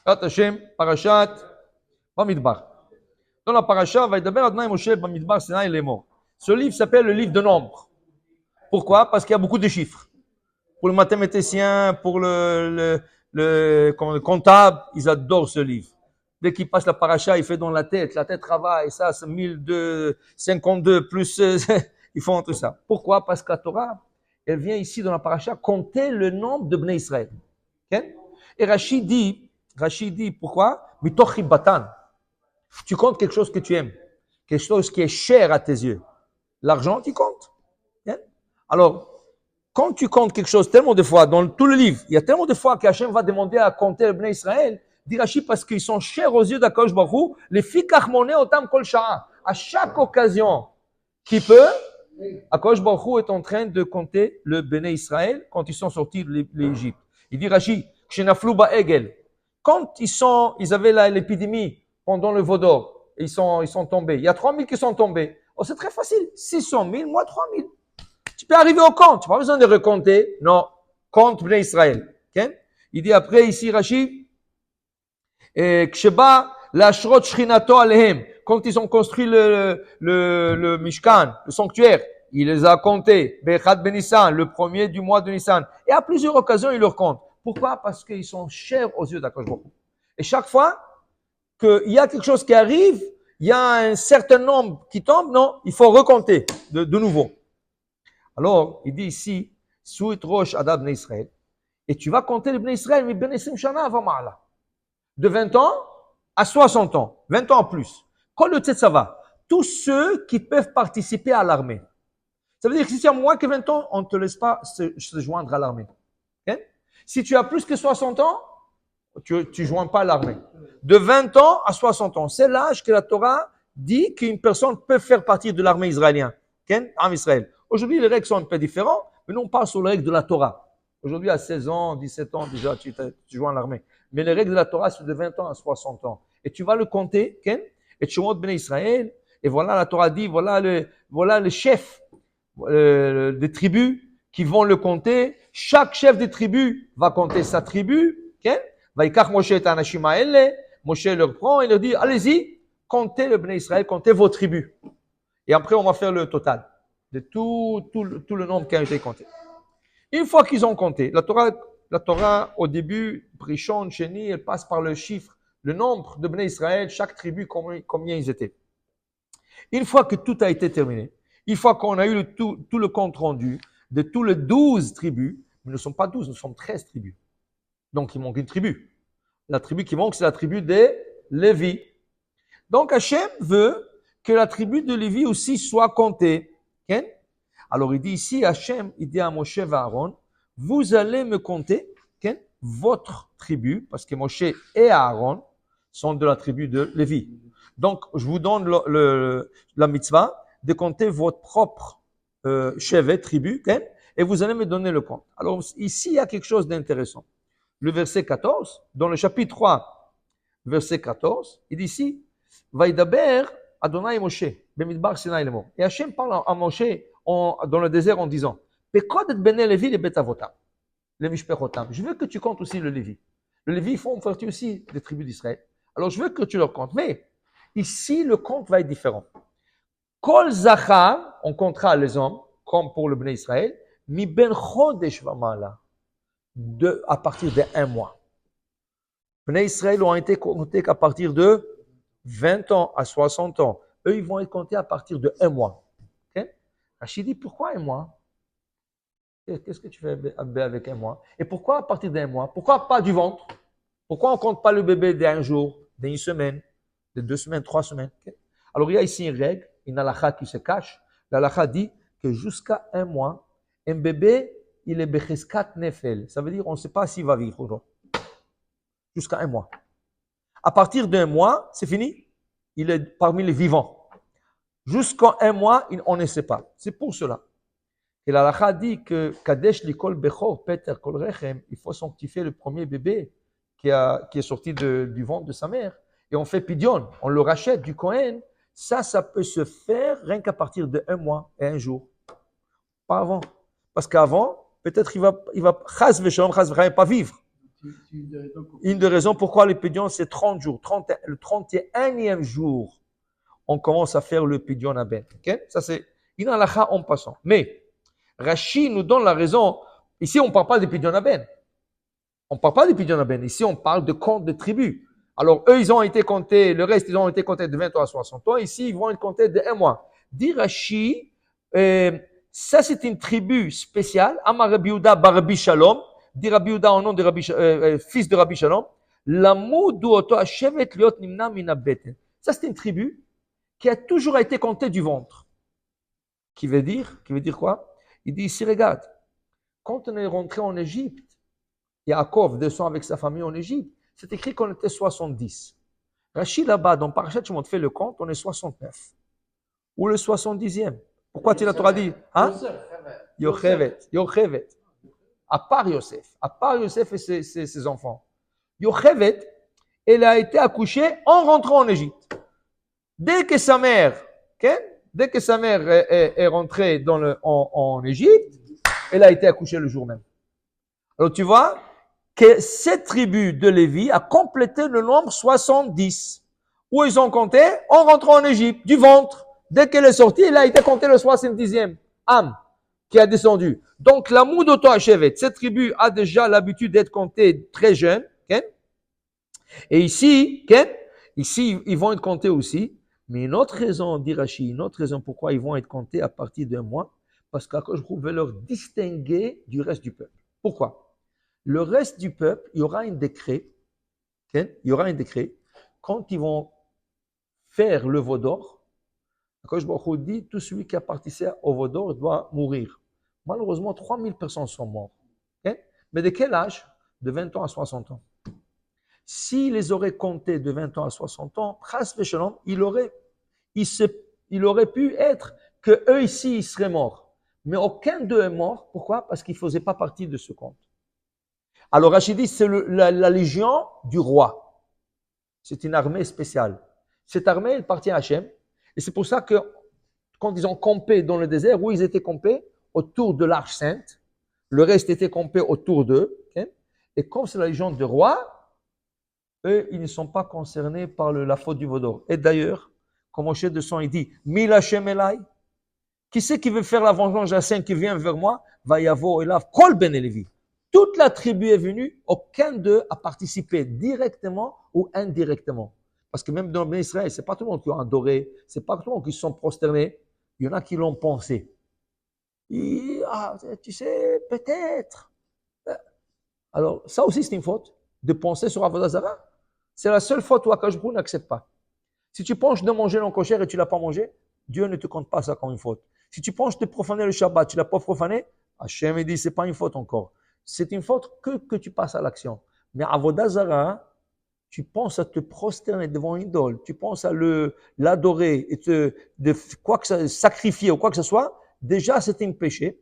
Hashem, Parashat Bamidbar. Dans la paracha, Vaïdaber Adonai Moshe Bamidbar Sinaï Lemor. Ce livre s'appelle le livre de nombre. Pourquoi? Parce qu'il y a beaucoup de chiffres. Pour le mathématicien, pour le comptable, ils adorent ce livre. Dès qu'il passe la paracha, il fait dans la tête travaille, ça, c'est 1252 plus, ils font tout ça. Pourquoi? Parce que la Torah, elle vient ici dans la paracha compter le nombre de Bnei Israël. Okay? Et Rachid dit, pourquoi? Mitoch batan. Tu comptes quelque chose que tu aimes, quelque chose qui est cher à tes yeux. L'argent, tu comptes. Okay? Alors, quand tu comptes quelque chose tellement de fois, dans tout le livre, il y a tellement de fois qu'Hachem va demander à compter le Bnei Israël, dit Rachid, parce qu'ils sont chers aux yeux d'Akadosh Baruch Hu, les fikach moné otam kol sha'a. À chaque occasion qui peut, Akadosh Baruch Hu est en train de compter le Bnei Israël quand ils sont sortis de l'Égypte. Il dit Rachid, Kshenaflu ba'egel. Quand ils avaient l'épidémie pendant le Vaudor, ils sont tombés. Il y a 3000 qui sont tombés. Oh, c'est très facile. 600 000, moi 3000. Tu peux arriver au compte. Tu n'as pas besoin de recompter. Non. Compte Bnei Israël. Okay? Il dit après ici, Rachid, Ksheba la'ashrot shchinato alehem. Quand ils ont construit le Mishkan, le sanctuaire, il les a comptés. Bechad ben Nissan, le premier du mois de Nissan. Et à plusieurs occasions, il leur compte. Pourquoi? Parce qu'ils sont chers aux yeux d'Akadosh Baruch Hu. Et chaque fois qu'il y a quelque chose qui arrive, il y a un certain nombre qui tombe, non, il faut recompter de nouveau. Alors, il dit ici, Suit Rosh Adab Bnei Israël, et tu vas compter les Bnei Israël, mais Ben Esim Shana avant Ma'ala. De 20 ans à 60 ans, 20 ans en plus. Quand le Tzetzava, tous ceux qui peuvent participer à l'armée. Ça veut dire que si tu as moins que 20 ans, on ne te laisse pas se joindre à l'armée. Okay? Si tu as plus que 60 ans, tu ne joins pas à l'armée. De 20 ans à 60 ans, c'est l'âge que la Torah dit qu'une personne peut faire partie de l'armée israélienne. Okay? En Israël. Aujourd'hui, les règles sont un peu différentes, mais nous, on parle sur les règles de la Torah. Aujourd'hui, à 16 ans, 17 ans, déjà, tu joins à l'armée. Mais les règles de la Torah, c'est de 20 ans à 60 ans. Et tu vas le compter, okay? Et tu montes Bnei Israël, et voilà, la Torah dit, voilà le chef des tribus qui vont le compter. Chaque chef des tribus va compter sa tribu, okay? Vaikach Moshe et Anashim ha'ele, Moshe leur prend et leur dit, allez-y, comptez le Bnei Israël, comptez vos tribus. Et après, on va faire le total de tout le nombre qui a été compté. Une fois qu'ils ont compté, la Torah au début, Brishon, Sheni, elle passe par le chiffre, le nombre de Bnei Israël, chaque tribu, combien ils étaient. Une fois que tout a été terminé, une fois qu'on a eu tout le compte rendu de tous les 12 tribus, mais nous ne sommes pas 12, nous sommes 13 tribus. Donc, il manque une tribu. La tribu qui manque, c'est la tribu des Lévi. Donc, Hachem veut que la tribu de Lévi aussi soit comptée. Okay? Alors, il dit ici, Hachem, il dit à Moshe et à Aaron, vous allez me compter okay, votre tribu, parce que Moshe et Aaron sont de la tribu de Lévi. Donc, je vous donne la mitzvah de compter votre propre chevet, tribu, okay, et vous allez me donner le compte. Alors, ici, il y a quelque chose d'intéressant. Le verset 14, dans le chapitre 3, verset 14, il dit ici, Vaïdaber Adonai Moshe, Bemidbar Sinai Lemor. Et Hachem parle à Moshe dans le désert en disant, Pekod et Bene Levi le Betavotam, le Mishpechotam. Je veux que tu comptes aussi le Lévi. Le Lévi font partie aussi des tribus d'Israël. Alors, je veux que tu leur comptes. Mais, ici, le compte va être différent. Kol Zachar, on comptera les hommes, comme pour le Bnei Israël, Mi Ben Chodesh Vamala. À partir de 1 mois. Les Israël ont été comptés qu'à partir de 20 ans à 60 ans. Eux, ils vont être comptés à partir de 1 mois. Okay? Rachid dit, pourquoi 1 mois? Qu'est-ce que tu fais avec 1 mois? Et pourquoi à partir d'1 mois? Pourquoi pas du ventre? Pourquoi on ne compte pas le bébé d'1 jour, d'1 semaine, de 2 semaines, 3 semaines? Okay? Alors, il y a ici une règle, une halakha qui se cache. La halakha dit que jusqu'à 1 mois, un bébé, il est becheskat nefel. Ça veut dire, on ne sait pas s'il va vivre aujourd'hui. Jusqu'à 1 mois. À partir d'1 mois, c'est fini. Il est parmi les vivants. Jusqu'à 1 mois, on ne sait pas. C'est pour cela. Et la halakha dit que Kadesh likol bechor peter kol rechem, il faut sanctifier le premier bébé qui est sorti du ventre de sa mère. Et on fait pidion, on le rachète du Kohen. Ça peut se faire rien qu'à partir de 1 mois et 1 jour. Pas avant. Parce qu'avant, peut-être il va chas v'shalom, chas v'chaim, pas vivre. Une des raisons pourquoi le Pidyon, c'est 30 jours. Le 31e jour, on commence à faire le Pidyon Aben. Okay? Ça, c'est une halakha en passant. Mais Rashi nous donne la raison. Ici, on ne parle pas de Pidyon Aben. On ne parle pas de Pidyon Aben. Ici, on parle de compte de tribus. Alors, eux, ils ont été comptés, le reste, ils ont été comptés de 20 ans à 60 ans. Ici, ils vont être comptés de 1 mois. Dit Rashi, ça, c'est une tribu spéciale. Amar Rabbi Yehuda bar Rabbi Shalom. Dit Rabbi Yehuda au nom de fils de Rabbi Shalom. Lamoudu oto hashevet liot nimna min habeten. Ça, c'est une tribu qui a toujours été comptée du ventre. Qui veut dire quoi? Il dit ici, regarde, quand on est rentré en Égypte, Yaakov descend avec sa famille en Égypte, c'est écrit qu'on était 70. Rachid là-bas, dans Parashat Shemot, fait le compte, on est 69. Ou le 70e. Pourquoi tu la Torah dit? Hein? Yochevet. À part Yosef et ses enfants. Yochevet, elle a été accouchée en rentrant en Égypte. Dès que sa mère est rentrée en Égypte, elle a été accouchée le jour même. Alors tu vois que cette tribu de Lévi a complété le nombre 70. Où ils ont compté en rentrant en Égypte, du ventre. Dès qu'elle est sortie, elle a été comptée le 70e âme qui a descendu. Donc la Moudoto Hachevet, cette tribu a déjà l'habitude d'être comptée très jeune. Okay? Et ici, ils vont être comptés aussi. Mais une autre raison, dit Rashi, une autre raison pourquoi ils vont être comptés à partir d'un mois, parce qu'Akadosh Baruch Hu veut leur distinguer du reste du peuple. Pourquoi? Le reste du peuple, il y aura un décret, quand ils vont faire le veau d'or, Akadosh Baruch Hu dit, tout celui qui a participé au veau d'or doit mourir. Malheureusement, 3000 personnes sont mortes. Okay? Mais de quel âge? De 20 ans à 60 ans. S'il les aurait comptés de 20 ans à 60 ans, il aurait pu être que eux ici, ils seraient morts. Mais aucun d'eux est mort. Pourquoi? Parce qu'ils ne faisaient pas partie de ce compte. Alors Rachid dit, c'est la légion du roi. C'est une armée spéciale. Cette armée, elle appartient à Hachem. Et c'est pour ça que quand ils ont campé dans le désert, où ils étaient campés? Autour de l'Arche Sainte. Le reste était campé autour d'eux. Okay? Et comme c'est la légion du roi, eux, ils ne sont pas concernés par la faute du veau d'or. Et d'ailleurs, comme Moshe descend, il dit, Mil Hashem Elai, qui c'est qui veut faire la vengeance Hashem qui vient vers moi? Va yavo elav kol ben Levi. Toute la tribu est venue, aucun d'eux a participé directement ou indirectement. Parce que même dans le Ben Israël, c'est pas tout le monde qui a adoré, c'est pas tout le monde qui se sont prosternés. Il y en a qui l'ont pensé. Tu sais, peut-être. Alors, ça aussi, c'est une faute de penser sur Avodah Zarah. C'est la seule faute où Akadosh Baruch Hu n'accepte pas. Si tu penses de manger non kosher et tu ne l'as pas mangé, Dieu ne te compte pas ça comme une faute. Si tu penses de profaner le Shabbat, tu ne l'as pas profané, Hachem dit c'est pas une faute encore. C'est une faute que tu passes à l'action. Mais Avodah Zarah, tu penses à te prosterner devant une idole, tu penses à l'adorer et sacrifier ou quoi que ce soit, déjà c'est un péché.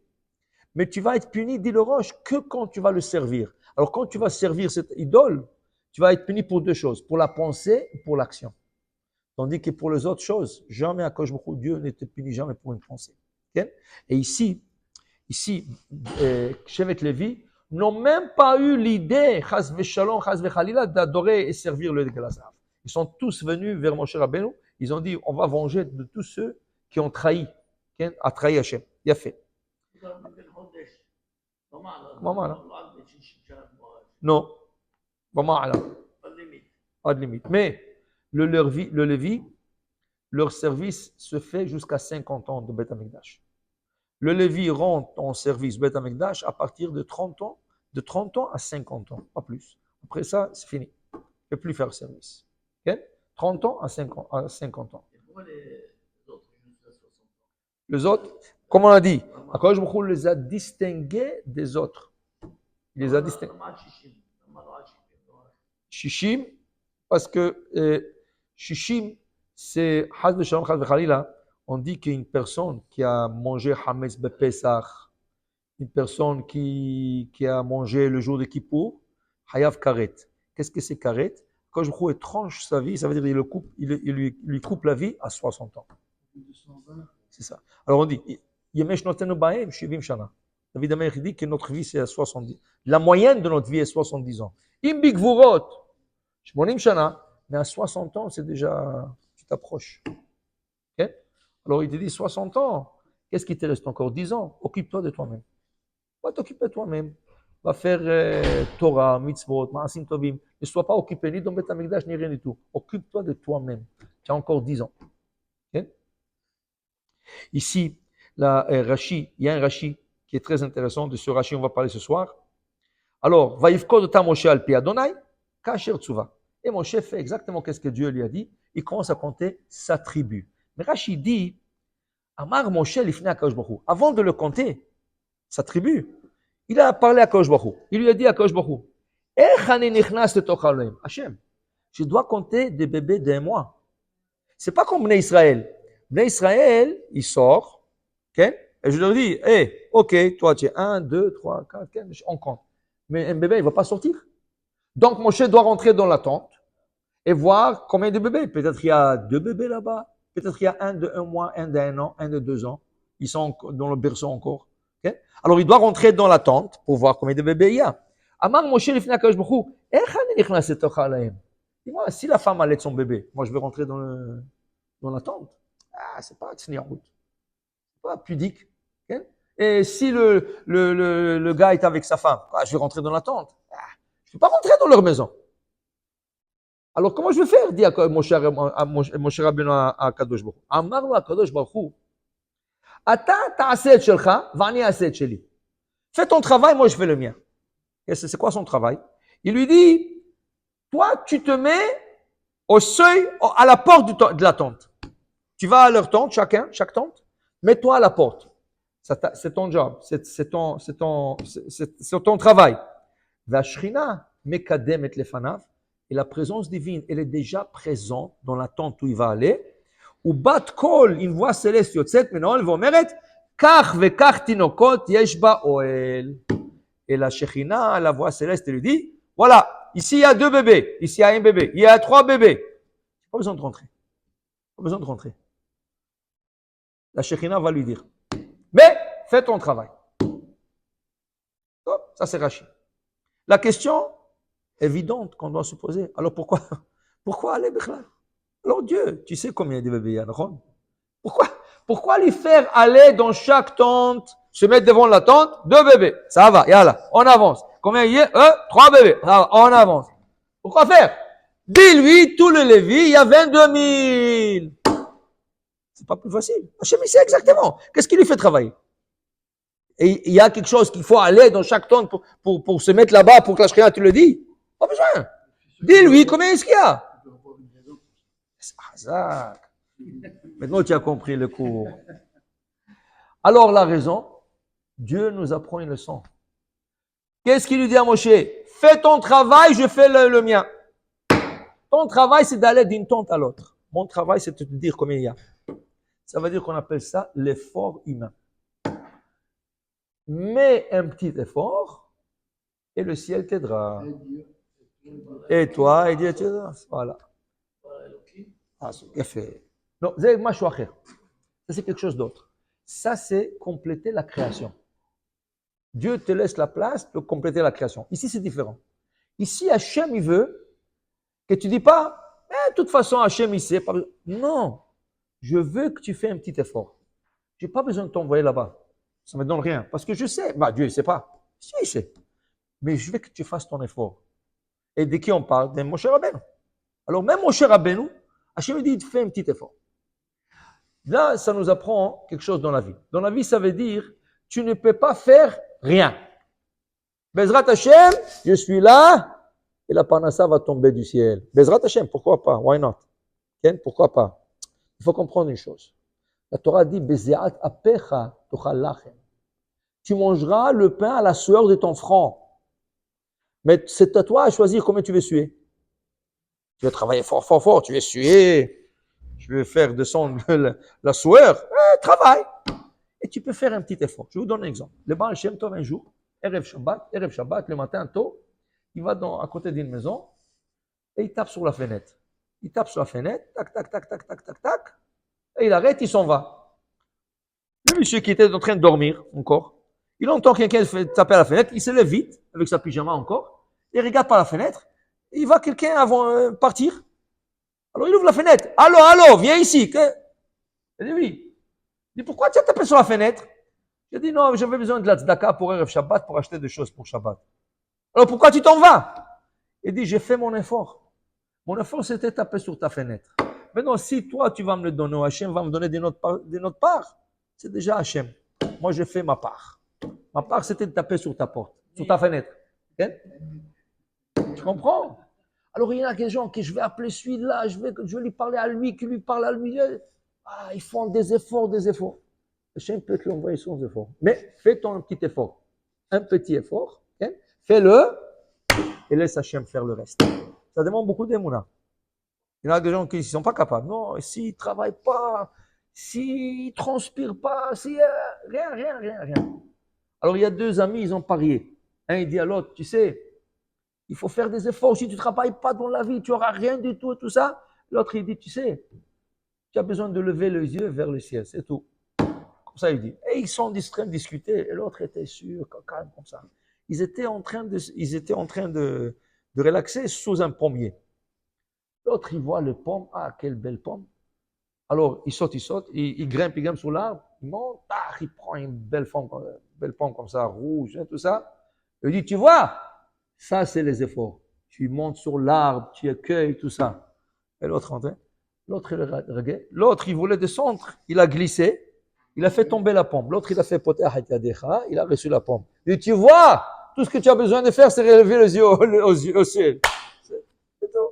Mais tu vas être puni, dit le Roche, que quand tu vas le servir. Alors quand tu vas servir cette idole, tu vas être puni pour deux choses, pour la pensée et pour l'action. Tandis que pour les autres choses, jamais à Akadosh Baruch Hu, Dieu ne te punit jamais pour une pensée. Okay? Et ici, Shevet Lévi n'ont même pas eu l'idée, chas v'shalom, chas v'chalila, d'adorer et servir le Galazav. Ils sont tous venus vers Moshe Rabbeinu, ils ont dit, on va venger de tous ceux qui ont trahi, a trahi Hachem. Il a fait. Non, pas de limite. Mais le Lévi, leur service se fait jusqu'à 50 ans de Beth Amikdash. Le Lévi rentre en service Beth Amikdash à partir de 30 ans à 50 ans, pas plus. Après ça, c'est fini. Il ne peut plus faire service. Okay? 30 ans à 50 ans. Et pourquoi les autres jusqu'à 60 ans? Les autres, comme on a dit, Akadosh Baruch Hu les a distingués des autres. Il les a distingués. Shishim, parce que Shishim, c'est Chaz v'Shalom, Chaz v'Chalila. On dit qu'une personne qui a mangé Hametz Bepesach, une personne qui a mangé le jour de Kippour, Hayav Karet. Qu'est-ce que c'est Karet? Quand je crois qu'il tranche sa vie, ça veut dire qu'il lui coupe la vie à 60 ans. C'est ça. Alors on dit, Yemesh notenu ba'em shivim shana. David Amelech dit que notre vie, c'est à 70. La moyenne de notre vie est 70 ans. Imbik Vurot, Shmonim Shana, mais à 60 ans, c'est déjà, tu t'approches. Okay? Alors il te dit 60 ans, qu'est-ce qui te reste encore 10 ans? Occupe-toi de toi-même. Va t'occuper de toi-même. Va faire Torah, mitzvot, ma'asim tovim. Ne sois pas occupé ni dans Beth Amikdash ni rien du tout. Occupe-toi de toi-même. Tu as encore 10 ans. Okay? Ici, Rashi, il y a un Rashi qui est très intéressant. De ce Rashi, on va parler ce soir. Alors, Vaïfkod ta Moshe al pi Adonai, kasher tsuva. Et Moshe fait exactement ce que Dieu lui a dit. Il commence à compter sa tribu. Mais Rashi dit, Amar Moshe lifnei HaKadosh Baruch Hu. Avant de le compter, sa tribu, il a parlé à Kadosh Baruch Hu. Il lui a dit à Kadosh Baruch Hu, Ech ani nichnas letoch Elohim. Hachem, je dois compter des bébés d'un mois. C'est pas comme Bnei Israël. Bnei Israël, il sort, okay? Et je leur dis, hey, ok, toi tu es 1, 2, 3, 4, 5, on compte. Mais un bébé, il ne va pas sortir. Donc Moshe doit rentrer dans la tente et voir combien de bébés. Peut-être il y a 2 bébés là-bas. Peut-être il y a un de 1 mois, un d'1 an, un de 2 ans. Ils sont dans le berceau encore. Okay? Alors il doit rentrer dans la tente pour voir combien de bébés il y a. Amar Moshe lifnei HaKadosh Baruch Hu, Ech ani nichnas letoch Elohim. Dis-moi, si la femme allait de son bébé, moi je vais rentrer dans la tente. Ah, c'est pas tsniarut. C'est pas pudique. Okay? Et si le gars est avec sa femme, je vais rentrer dans la tente. Ah, je ne vais pas rentrer dans leur maison. Alors comment je vais faire, dit Moshe Rabbeinu à Kadosh Baruch Hu. Amar lo Kadosh Baruch Hu, Ata ta'aseh et shelcha, v'ani aseh et sheli. Fais ton travail, moi je fais le mien. Et c'est quoi son travail? Il lui dit, toi tu te mets au seuil, à la porte de la tente. Tu vas à leur tente, chaque tente, mets-toi à la porte. C'est ton job, c'est ton travail. Vashrina mekadem et lefanav, et la présence divine, elle est déjà présente dans la tente où il va aller. Ou bat kol, une voix céleste yotzet menol vomeret, kach vekach tinokot yesh ba oel. Et la Shekhinah, la voix céleste, elle lui dit, voilà, ici il y a 2 bébés, ici il y a un bébé, il y a 3 bébés. Pas besoin de rentrer. Pas besoin de rentrer. La Shekhinah va lui dire, mais fais ton travail. Oh, ça c'est Rashi. La question évidente qu'on doit se poser, alors pourquoi aller Bichlal? Alors Dieu, tu sais combien de bébés il y a, non? Pourquoi lui faire aller dans chaque tente, se mettre devant la tente, 2 bébés? Ça va, yalla, on avance. Combien il y a? 3 bébés. Ça va, on avance. Pourquoi faire? Dis-lui, tout le Lévi, il y a 22 000. C'est pas plus facile. Hachem, il sait exactement. Qu'est-ce qui lui fait travailler? Et il y a quelque chose qu'il faut aller dans chaque tente pour se mettre là-bas, pour que la Shekhinah te le dise. Pas besoin. Dis-lui, combien est-ce qu'il y a? Hazak. Maintenant, tu as compris le cours. Alors, la raison, Dieu nous apprend une leçon. Qu'est-ce qu'il lui dit à Moshe? Fais ton travail, je fais le mien. Ton travail, c'est d'aller d'une tente à l'autre. Mon travail, c'est de te dire combien il y a. Ça veut dire qu'on appelle ça l'effort humain. Mets un petit effort et le ciel t'aidera. Et toi, et Dieu t'aidera. Voilà. Ah, c'est fait. Non, c'est mashou acher. Ça, c'est quelque chose d'autre. Ça, c'est compléter la création. Dieu te laisse la place de compléter la création. Ici, c'est différent. Ici, Hachem, il veut que tu ne dis pas, de toute façon, Hachem, il sait. Non, je veux que tu fasses un petit effort. Je n'ai pas besoin de t'envoyer là-bas. Ça ne me donne rien. Parce que je sais, Dieu, il ne sait pas. Si, il sait. Mais je veux que tu fasses ton effort. Et de qui on parle? De Moshe Rabbeinu. Alors, même Moshe Rabbeinu, Hachem dit, fais un petit effort. Là, ça nous apprend quelque chose dans la vie. Dans la vie, ça veut dire, tu ne peux pas faire rien. Bezrat Hashem, je suis là, et la parnassa va tomber du ciel. Bezrat Hashem, pourquoi pas? Why not? Okay? Pourquoi pas? Il faut comprendre une chose. La Torah dit, Bezeat apecha tochal lachem. Tu mangeras le pain à la sueur de ton front. Mais c'est à toi à choisir combien tu veux suer. Tu veux travailler fort, fort, fort, tu veux suer. Je vais faire descendre la sueur. Travaille. Et tu peux faire un petit effort. Je vous donne un exemple. Le Baal Shem Tov, un jour, Erev Shabbat, le matin tôt, il va à côté d'une maison et il tape sur la fenêtre. Il tape sur la fenêtre, tac, tac, tac, tac, tac, tac, tac, et il arrête, il s'en va. Le monsieur qui était en train de dormir encore, Il entend quelqu'un taper à la fenêtre, il se lève vite, avec sa pyjama encore, il regarde par la fenêtre, il voit quelqu'un avant partir. Alors il ouvre la fenêtre. Allô, allô, viens ici. Il dit oui. Il dit pourquoi tu as tapé sur la fenêtre? Il dit non, j'avais besoin de la tzedaka pour Erev Shabbat, pour acheter des choses pour Shabbat. Alors pourquoi tu t'en vas? Il dit j'ai fait mon effort. Mon effort c'était taper sur ta fenêtre. Maintenant, si toi tu vas me le donner, Hachem va me donner de notre part, c'est déjà Hachem. Moi j'ai fait ma part. Ma part c'était de taper sur ta porte, sur ta fenêtre. Okay? Tu comprends? Alors il y a des gens que je vais appeler celui-là, je vais lui parler à lui, qui lui parle à lui. Ah, ils font des efforts, des efforts. Hachem peut te l'envoyer sans effort. Mais fais ton petit effort. Un petit effort. Okay? Fais-le et laisse Hachem faire le reste. Ça demande beaucoup d'émouna. Il y en a des gens qui ne sont pas capables. Non, s'ils ne travaillent pas, s'ils ne transpirent pas, rien. Alors il y a deux amis, ils ont parié. Un, il dit à l'autre, tu sais, il faut faire des efforts. Si tu ne travailles pas dans la vie, tu n'auras rien du tout, tout ça. L'autre, il dit, tu sais, tu as besoin de lever les yeux vers le ciel, c'est tout. Comme ça, il dit. Et ils sont en train de discuter. Et l'autre était sûr, calme, comme ça. Ils étaient en train de relaxer sous un pommier. L'autre, il voit le pomme. Ah, quelle belle pomme. Alors, il saute, il grimpe sur l'arbre, il monte, il prend une belle pomme comme ça, rouge, tout ça. Il dit, tu vois, ça, c'est les efforts. Tu montes sur l'arbre, tu accueilles, tout ça. Et l'autre rentrait. L'autre, il voulait descendre, il a glissé, il a fait tomber la pomme. L'autre, il a fait poter il a reçu la pomme. Il dit, tu vois, tout ce que tu as besoin de faire, c'est relever les yeux au ciel. C'est tout.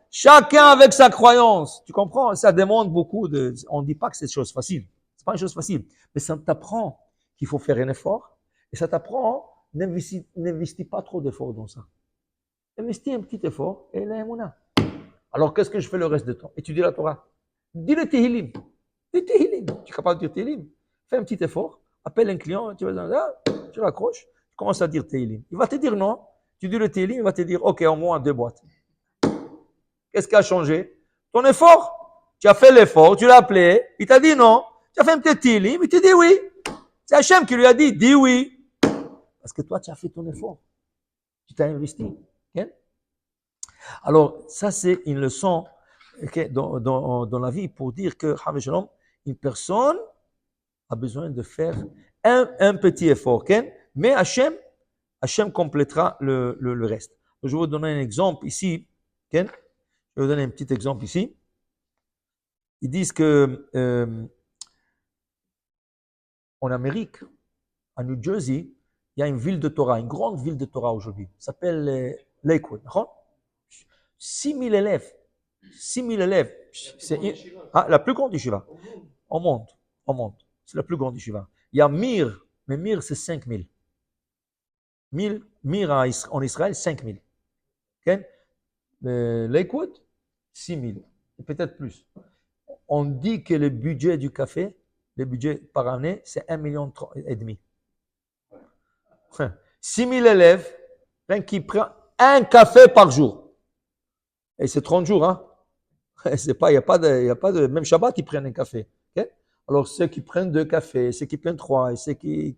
Chacun avec sa croyance. Tu comprends? Ça demande beaucoup de... On ne dit pas que c'est une chose facile. C'est pas une chose facile. Mais ça t'apprend qu'il faut faire un effort. Et ça t'apprend, n'investis pas trop d'efforts dans ça. Investis un petit effort et là, alors, qu'est-ce que je fais le reste de temps? Étudier la Torah. Dis le Tehillim. Dis Tehillim. Tu es capable de dire Tehillim? Fais un petit effort. Appelle un client. Tu raccroches. Tu commences à dire Tehillim. Il va te dire non. Tu dis le Tehillim, il va te dire OK, au moins 2 boîtes. Qu'est-ce qui a changé? Ton effort. Tu as fait l'effort, tu l'as appelé. Il t'a dit non. Tu as fait un petit Tehillim, il te dit oui. C'est Hachem qui lui a dit, dis oui. Parce que toi, tu as fait ton effort. Tu t'as investi. Okay? Alors, ça, c'est une leçon dans la vie pour dire que, une personne a besoin de faire un petit effort. Mais Hachem complétera le reste. Je vais vous donner un exemple ici. Je vais vous donner un petit exemple ici. Ils disent que en Amérique, à New Jersey, il y a une ville de Torah, une grande ville de Torah aujourd'hui. Ça s'appelle Lakewood. 6000 élèves. 6000 élèves. C'est la plus grande yeshiva au monde. Au monde. C'est la plus grande yeshiva. Il y a Mir, mais Mir c'est 5000. Mir en Israël, 5000. Okay? Lakewood, 6000. Peut-être plus. On dit que le budget du café, le budget par année, c'est 1,5 million. 6000 élèves, qui prend un café par jour. Et c'est 30 jours, hein. C'est pas, il n'y a pas de, même Shabbat, ils prennent un café. Okay? Alors, ceux qui prennent 2 cafés, ceux qui prennent 3, et ceux qui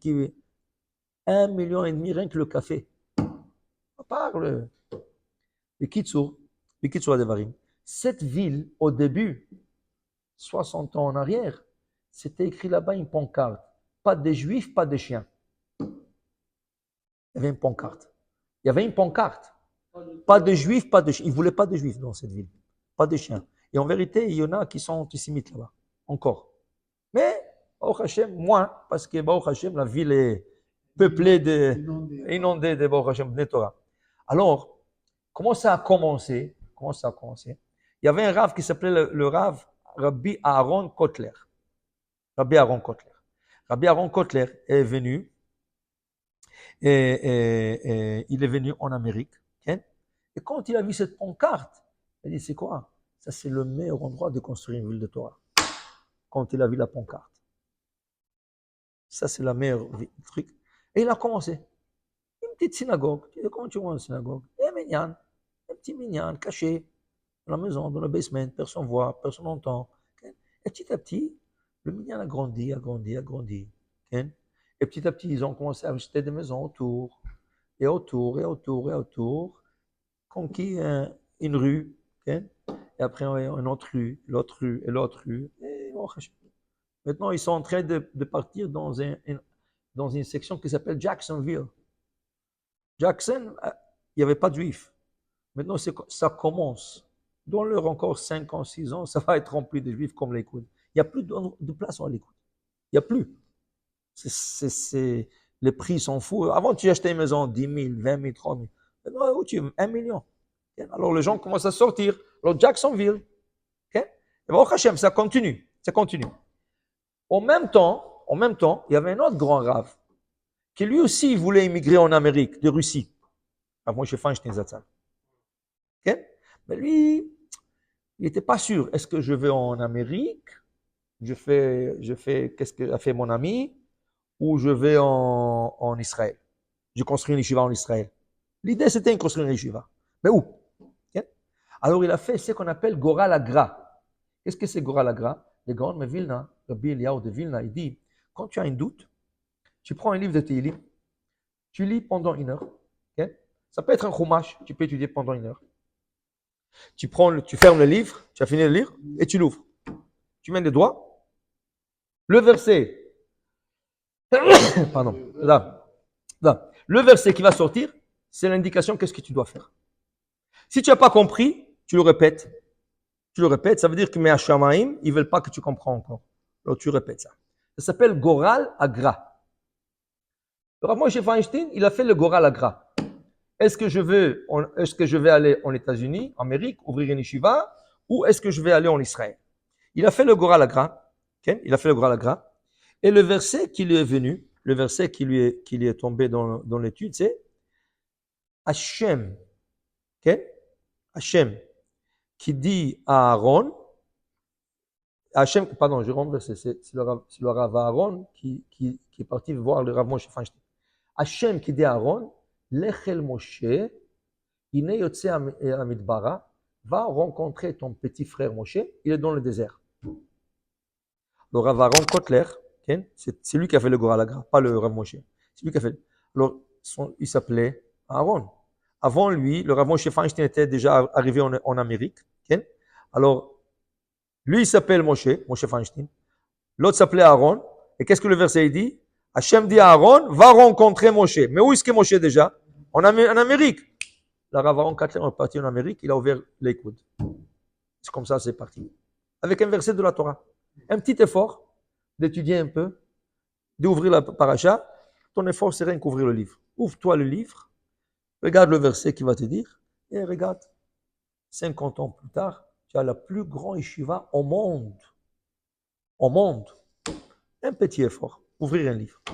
1,5 million, rien que le café. On parle. Les Kitsur Devarim. Cette ville, au début, 60 ans en arrière, c'était écrit là-bas une pancarte. Pas de juifs, pas de chiens. Il y avait une pancarte. Il y avait une pancarte. Pas de juifs, pas de chiens. Ils ne voulaient pas de juifs dans cette ville. Pas de chiens. Et en vérité, il y en a qui sont antisémites là-bas. Encore. Mais, Baruch Hashem, moins. Parce que Baruch Hashem, la ville est peuplée inondée de Baruch Hashem, Bnei Torah. Alors, comment ça a commencé? Il y avait un rave qui s'appelait le rave Rabbi Aaron Kotler. Rabbi Aaron Kotler est venu, et il est venu en Amérique. Okay? Et quand il a vu cette pancarte, il a dit, c'est quoi? Ça, c'est le meilleur endroit de construire une ville de Torah. Quand il a vu la pancarte. Ça, c'est la meilleure truc. Et il a commencé. Une petite synagogue. Comment tu vois une synagogue? Un petit minyan caché dans la maison, dans le basement. Personne ne voit, personne n'entend. Et petit à petit, le minyan a grandi. Et petit à petit, ils ont commencé à acheter des maisons autour, et autour, et autour, et autour, conquis une rue, ok? Et après une autre rue, l'autre rue, et l'autre rue. Et maintenant, ils sont en train de partir dans une section qui s'appelle Jacksonville. Jackson, il n'y avait pas de juifs. Maintenant, ça commence. Donne-leur encore 5 ans, 6 ans, ça va être rempli de juifs comme l'Écoute. Il n'y a plus de place à l'Écoute. Il n'y a plus. Les prix sont fous. Avant, tu achetais une maison 10 000, 20 000, 30 000. Maintenant, où tu veux 1 million. Alors, les gens commencent à sortir. Alors, Jacksonville. Okay? Et bon, Hachem, ça continue. Ça continue. En même temps, il y avait un autre grand rave qui lui aussi voulait immigrer en Amérique, de Russie. Moi, je fais Feinstein Zatzal. Okay? Mais lui, il n'était pas sûr. Est-ce que je vais en Amérique? Je fais qu'est-ce que a fait mon ami? Ou je vais en Israël? Je construis une yeshiva en Israël. L'idée, c'était de construire une yeshiva. Mais où? Okay? Alors, il a fait ce qu'on appelle Goral Agra. Qu'est-ce que c'est Goral Agra? Le Gaon de Vilna, Rabbi Eliyahu de Vilna, il dit, quand tu as un doute, tu prends un livre de Tehillim, tu lis pendant 1 heure. Okay? Ça peut être un chumash, tu peux étudier pendant 1 heure. Tu fermes le livre, tu as fini de lire, et tu l'ouvres. Tu mets les doigts. Le verset, pardon, là. Le verset qui va sortir, c'est l'indication qu'est-ce que tu dois faire. Si tu n'as pas compris, tu le répètes. Tu le répètes, ça veut dire que mes Hashamaïm, ils ne veulent pas que tu comprends encore. Alors tu répètes ça. Ça s'appelle Goral Agra. Le Rav Moshe Feinstein, il a fait le Goral Agra. Est-ce que je vais aller en États-Unis, en Amérique, ouvrir une yeshiva, ou est-ce que je vais aller en Israël? Il a fait le Goral Agra. Okay? Il a fait le Goral Agra. Et le verset qui lui est venu, le verset qui lui est tombé dans l'étude, c'est Hachem. Okay? Hachem qui dit à Aaron, Hachem, pardon, je rentre verset, c'est le Rav Aaron qui est parti voir le Rav Moshe Feinstein. Hachem qui dit à Aaron, Lechel Moshe, Ine Yotze Amidbara, va rencontrer ton petit frère Moshe, il est dans le désert. Le Rav Aaron Kotler, okay, c'est lui qui a fait le Goral Agra, pas le Rav Moshe. C'est lui qui a fait. Alors, il s'appelait Aaron. Avant lui, le Rav Moshe Feinstein était déjà arrivé en Amérique. Okay? Alors, lui, il s'appelle Moshe Feinstein. L'autre s'appelait Aaron. Et qu'est-ce que le verset dit? Hachem dit à Aaron, va rencontrer Moshe. Mais où est-ce que Moshe déjà? En Amérique. Le Rav Aaron Kotler est parti en Amérique, il a ouvert l'Écoute. C'est comme ça, c'est parti. Avec un verset de la Torah. Un petit effort d'étudier un peu, d'ouvrir la paracha, ton effort c'est rien qu'ouvrir le livre. Ouvre-toi le livre, regarde le verset qui va te dire, et regarde, 50 ans plus tard, tu as la plus grande yeshiva au monde. Au monde. Un petit effort, ouvrir un livre. Ça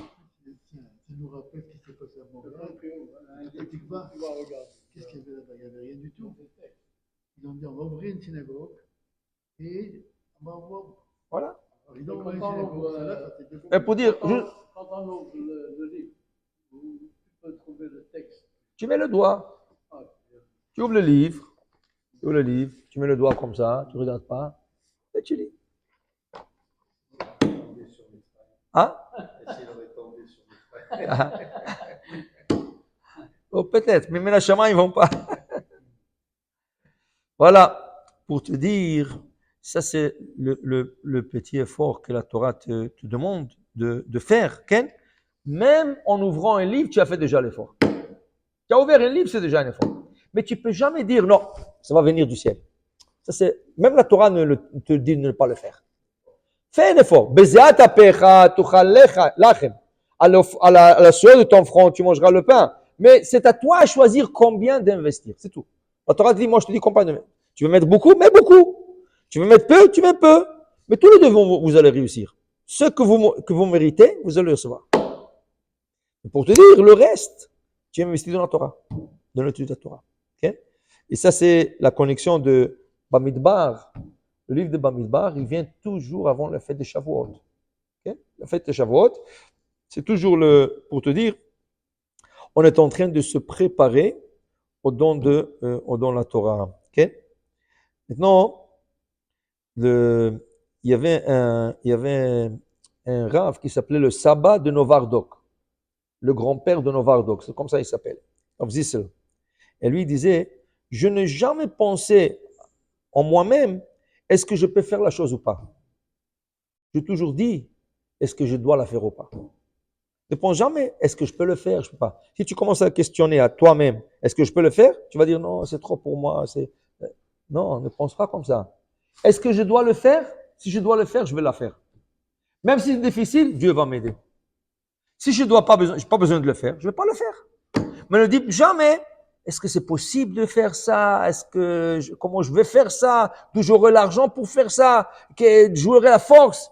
nous rappelle ce qui s'est passé à Montréal. Qu'est-ce qu'il y avait là-bas? Il n'y avait rien du tout. Ils ont dit, on va ouvrir une synagogue et on va voir. Voilà. Et pour dire, quand on ouvre le livre, tu peux trouver le texte. Tu mets le doigt. Tu ouvres le livre. Tu mets le doigt comme ça, tu ne regardes pas, et tu lis. Hein? Oh, peut-être, mais les chamans, ils ne vont pas. Voilà, pour te dire, ça c'est le petit effort que la Torah te demande de faire. Ken? Même en ouvrant un livre, tu as fait déjà l'effort. Tu as ouvert un livre, c'est déjà un effort. Mais tu ne peux jamais dire non, ça va venir du ciel. Ça c'est, même la Torah te dit de ne pas le faire. Fais un effort. À la sueur de ton front, tu mangeras le pain. Mais c'est à toi de choisir combien d'investir. C'est tout. La Torah dit, moi je te dis combien de mettre. Tu veux mettre beaucoup, mets beaucoup. Tu veux mettre peu, tu mets peu. Mais tous les deux, vous allez réussir. Ce que vous méritez, vous allez recevoir. Et pour te dire, le reste, tu investis dans la Torah, dans l'étude de la Torah. Okay? Et ça, c'est la connexion de Bamidbar. Le livre de Bamidbar, il vient toujours avant la fête de Shavuot. Okay? La fête de Shavuot, c'est toujours pour te dire, on est en train de se préparer au don de la Torah. Okay? Maintenant, il y avait un Rav qui s'appelait le Saba de Novardok, le grand-père de Novardok, c'est comme ça il s'appelle, Rav Zissel. Et lui il disait, je n'ai jamais pensé en moi-même, est-ce que je peux faire la chose ou pas? J'ai toujours dit, est-ce que je dois la faire ou pas? Ne pense jamais, est-ce que je peux le faire? Je peux pas. Si tu commences à questionner à toi-même, est-ce que je peux le faire? Tu vas dire, non, c'est trop pour moi. Non, ne pense pas comme ça. Est-ce que je dois le faire? Si je dois le faire, je vais la faire. Même si c'est difficile, Dieu va m'aider. Si je n'ai pas besoin de le faire, je ne vais pas le faire. Mais ne dis jamais, est-ce que c'est possible de faire ça? Comment je vais faire ça? D'où j'aurai l'argent pour faire ça? Que j'aurai la force?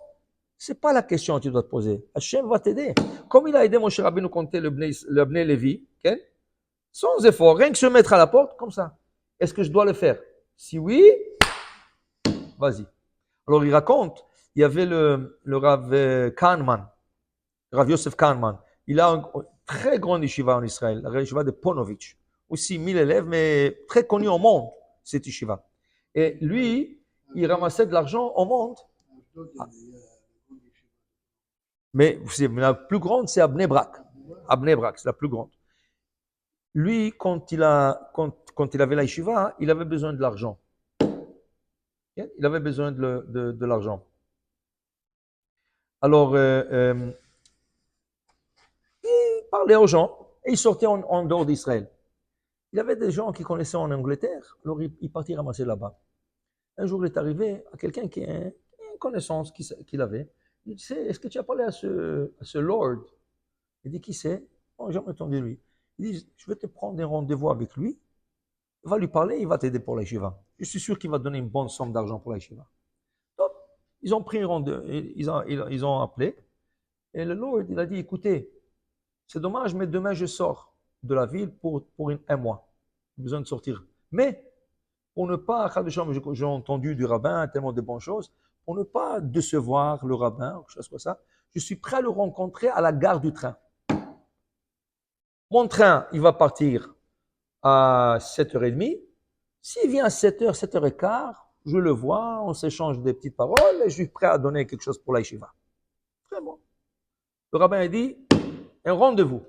C'est pas la question que tu dois te poser. Hachem va t'aider. Comme il a aidé Moshe Rabbeinu compter le Bnei Lévi, okay? Sans effort, rien que se mettre à la porte, comme ça. Est-ce que je dois le faire? Si oui, vas-y. Alors il raconte, il y avait le Rav Kahneman, Rav Yosef Kahneman. Il a un très grand yeshiva en Israël, la yeshiva de Ponovitch. Aussi 1000 élèves, mais très connu au monde, cette yeshiva. Et lui, il ramassait de l'argent au monde. Mais la plus grande, c'est à Bnei Brak. À Bnei Brak, c'est la plus grande. Lui, quand il avait la yeshiva, il avait besoin de l'argent. Il avait besoin de l'argent. Alors, il parlait aux gens et il sortait en dehors d'Israël. Il y avait des gens qui connaissaient en Angleterre, alors il partit ramasser là-bas. Un jour, il est arrivé à quelqu'un qui a une connaissance qu'il avait. Il dit, est-ce que tu as parlé à ce Lord? Il dit, qui c'est? Oh, j'ai jamais entendu lui. Il dit, je vais te prendre un rendez-vous avec lui. Il va lui parler, il va t'aider pour la yeshiva. Je suis sûr qu'il va donner une bonne somme d'argent pour la yeshiva. Donc, ils ont pris un rendez-vous, ils ont appelé. Et le Lord, il a dit, écoutez, c'est dommage, mais demain je sors de la ville pour un mois. J'ai besoin de sortir. Mais, pour ne pas, j'ai entendu du rabbin tellement de bonnes choses, pour ne pas décevoir le rabbin, ou quelque chose comme ça, je suis prêt à le rencontrer à la gare du train. Mon train, il va partir à 7h30. S'il vient à 7h, 7h15, je le vois, on s'échange des petites paroles et je suis prêt à donner quelque chose pour la yeshiva. Très bon. Le rabbin a dit, un rendez-vous.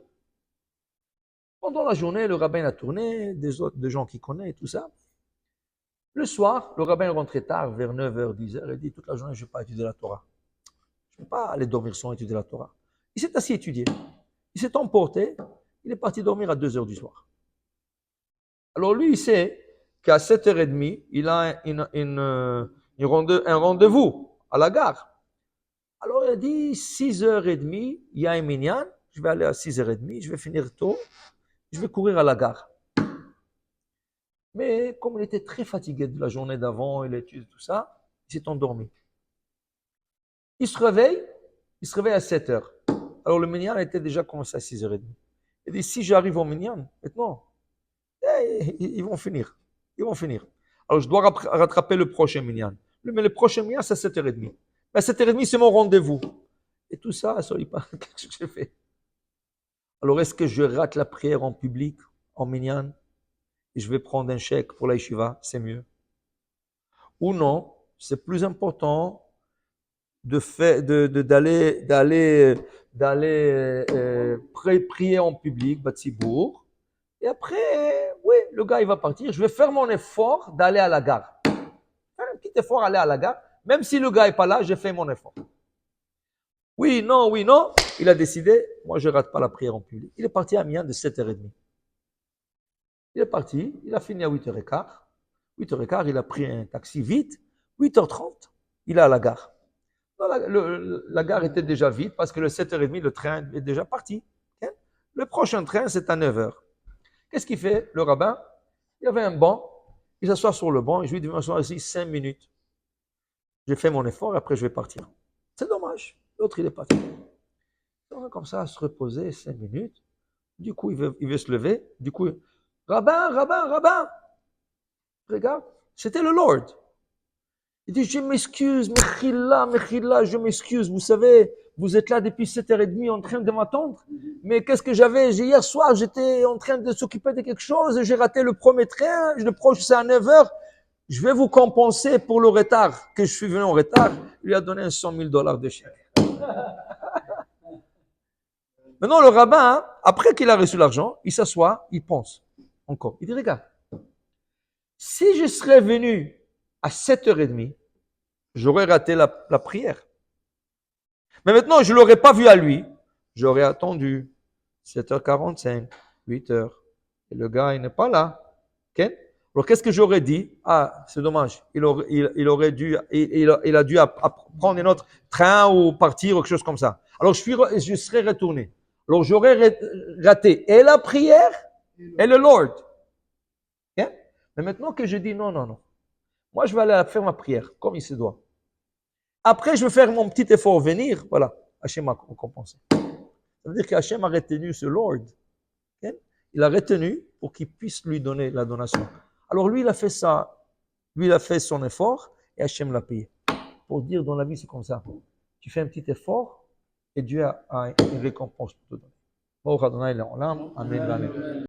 Pendant la journée, le rabbin a tourné, des gens qui connaissent, tout ça. Le soir, le rabbin est rentré tard, vers 9h, 10h, et dit, toute la journée, je ne vais pas étudier la Torah. Je ne vais pas aller dormir sans étudier la Torah. Il s'est assis à étudier. Il s'est emporté, il est parti dormir à 2h du soir. Alors lui, il sait qu'à 7h30, il a un rendez-vous à la gare. Alors il a dit, 6h30, il y a un minyan, je vais aller à 6h30, je vais finir tôt, je vais courir à la gare. Mais comme il était très fatigué de la journée d'avant, il étudie tout ça, il s'est endormi. Il se réveille à 7h. Alors le minyan était déjà commencé à 6h30. Il dit, si j'arrive au minyan, maintenant, ils vont finir. Alors je dois rattraper le prochain minyan. Mais le prochain minyan, c'est à 7h30. Mais à 7h30, c'est mon rendez-vous. Et tout ça, ça ne pas. Qu'est-ce que je fais? Alors est-ce que je rate la prière en public, en minyan, et je vais prendre un chèque pour la yeshiva, c'est mieux? Ou non, c'est plus important d'aller prier en public, Batsibourg. Et après, oui, le gars, il va partir. Je vais faire mon effort d'aller à la gare. Faire un petit effort, aller à la gare. Même si le gars n'est pas là, j'ai fait mon effort. Oui, non. Il a décidé, moi, je ne rate pas la prière en public. Il est parti à Mian de 7h30. Il est parti, il a fini à 8h15. 8h15, il a pris un taxi vite. 8h30, il est à la gare. La gare était déjà vide parce que le 7h30, le train est déjà parti. Okay? Le prochain train, c'est à 9h. Qu'est-ce qu'il fait, le rabbin? Il y avait un banc, il s'assoit sur le banc et je lui dis, m'asseoir ici 5 minutes. J'ai fait mon effort et après je vais partir. C'est dommage. L'autre, il est parti. On va comme ça à se reposer 5 minutes. Du coup, il veut se lever. Du coup, rabbin. Regarde, c'était le Lord. Il dit, je m'excuse, Mechila, je m'excuse. Vous savez, vous êtes là depuis 7h30 en train de m'attendre. Mais qu'est-ce que hier soir, j'étais en train de s'occuper de quelque chose et j'ai raté le premier train. Le prochain, c'est à 9h. Je vais vous compenser pour le retard, que je suis venu en retard. Il lui a donné $100 000 de chèque. Maintenant, le rabbin, hein, après qu'il a reçu l'argent, il s'assoit, il pense encore. Il dit, regarde, si je serais venu à 7h30, j'aurais raté la prière. Mais maintenant, je ne l'aurais pas vu à lui. J'aurais attendu 7h45, 8h. Et le gars, il n'est pas là. Okay? Alors, qu'est-ce que j'aurais dit? Ah, c'est dommage. Il aurait dû, il a dû prendre un autre train ou partir ou quelque chose comme ça. Alors, je serais retourné. Alors, j'aurais raté et la prière et le Lord. Okay? Mais maintenant que je dis non, non, non. Moi, je vais aller faire ma prière comme il se doit. Après, je vais faire mon petit effort venir. Voilà. Hachem a compensé. Ça veut dire qu'Hachem a retenu ce Lord. Okay? Il a retenu pour qu'il puisse lui donner la donation. Alors lui, il a fait ça. Lui, il a fait son effort et Hachem l'a payé. Pour dire, dans la vie, c'est comme ça. Tu fais un petit effort et Dieu a une récompense pour te donner. Amen.